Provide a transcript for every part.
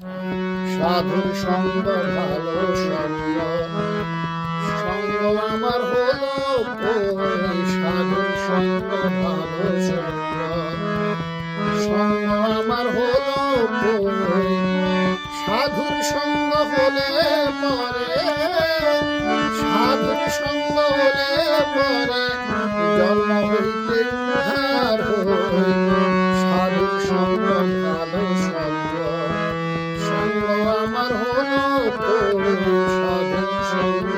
সাধুর সঙ্গ ভালো সঙ্গ, সঙ্গ আমার হলো কই, সাধুর সঙ্গ ভালো সঙ্গ, সঙ্গ আমার হলো কই, সাধুর সঙ্গ হলে পরে, সাধুর সঙ্গ হলে পরে জন্ম হইতে উদ্ধার হই, সাধুর সঙ্গ ভালো সঙ্গ, সঙ্গ আমার হলো কই, সাধুর সঙ্গ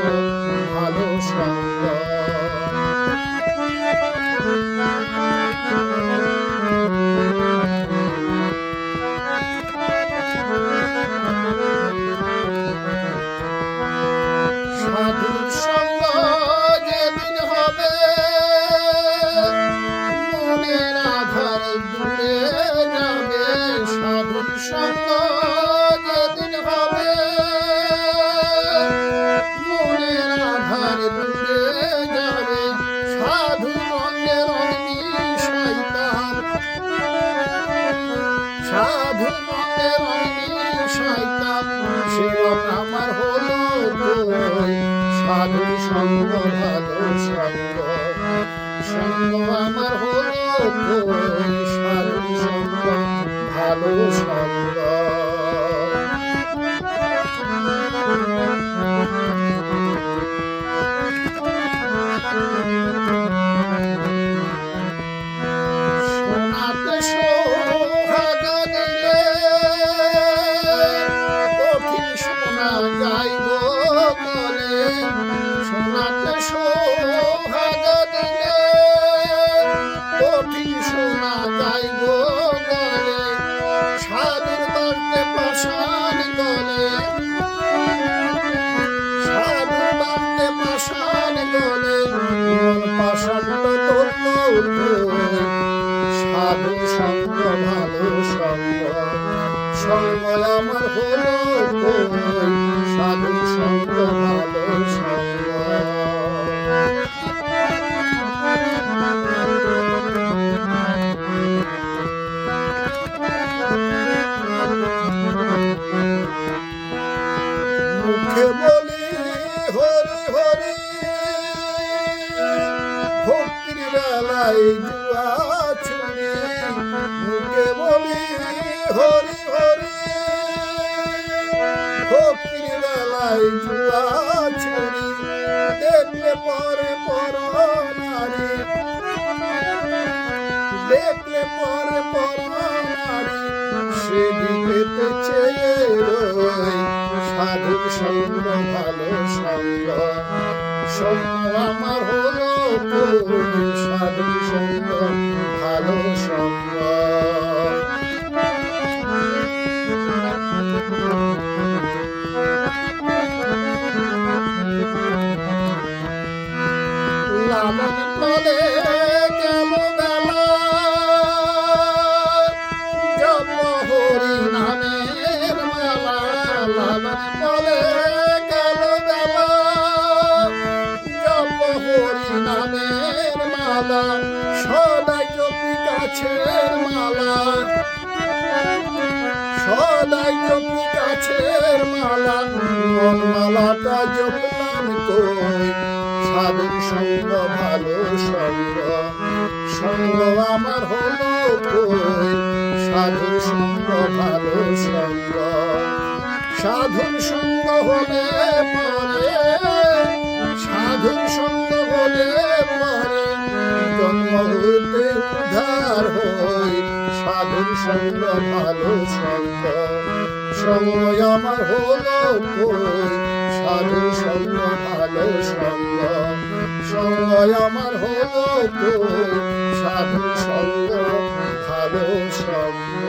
ভালো সঙ্গ। সাধুর সঙ্গ যেদিন হবে মনের আধার দূরে যাবে, সাধুর সঙ্গ যেদিন হবে মনের আধার দূরে যাবে, সাধু রঙের মিশাইতাম, সাধু রঙের মিশাইতাম, সেরকম আমার হলো কই, সাধুর সঙ্গ ভালো সঙ্গ, সঙ্গ আমার হলো কই, সাধুর সঙ্গ ভালো সঙ্গ। সোনাতে সোহাগ দিলে কঠিন সোনা যায় গো গলে, সোনাতে সোহাগ দিলে কঠিন সোনা যায় গো গলে, সাধুর বাড়তে পাষাণ গলে, সাধুর বাড়তে পাষাণ গলে, মন পাষাণ ধরল কই, সাধুর সঙ্গ ভালো সঙ্গ, সঙ্গ আমার হলো কই, সাধুর সঙ্গ ভালো সঙ্গ। মুখে বলি হরি হরি, ভক্তির বেলায় জুয়া ছুরি, মুখে বলি হরি হরি, ভক্তির বেলায় জুয়া ছুরি, দেখলে পরে পর নারী, দেখলে পরে পর নারী, সেদিকে চেয়ে রই, সাধুর সঙ্গ ভালো সঙ্গ, সঙ্গ আমার হলো কই, সাধুর সঙ্গ ভালো সঙ্গ। লালন তলে গেল বেলা, জপ হরি নামের মালা, লালন তলে গেল বেলা, জপ হরি নামের মালা, সদাই জপি গাছের মালা, সদাই জপি গাছের মালা, মন মালাটা জপলাম কই, সাধুর সঙ্গ ভালো সঙ্গ, সঙ্গ আমার হলো কই, সাধুর সঙ্গ ভালো সঙ্গ, সাধুর সঙ্গ হলে পরে, সাধুর সঙ্গ হলে পরে জন্ম হইতে উদ্ধার হই, সাধুর সঙ্গ ভালো সঙ্গ, সঙ্গ আমার হলো কই, সাধুর সঙ্গ ভালো সঙ্গ, সঙ্গ আমার হলো কই, সাধুর সঙ্গ ভালো সঙ্গ।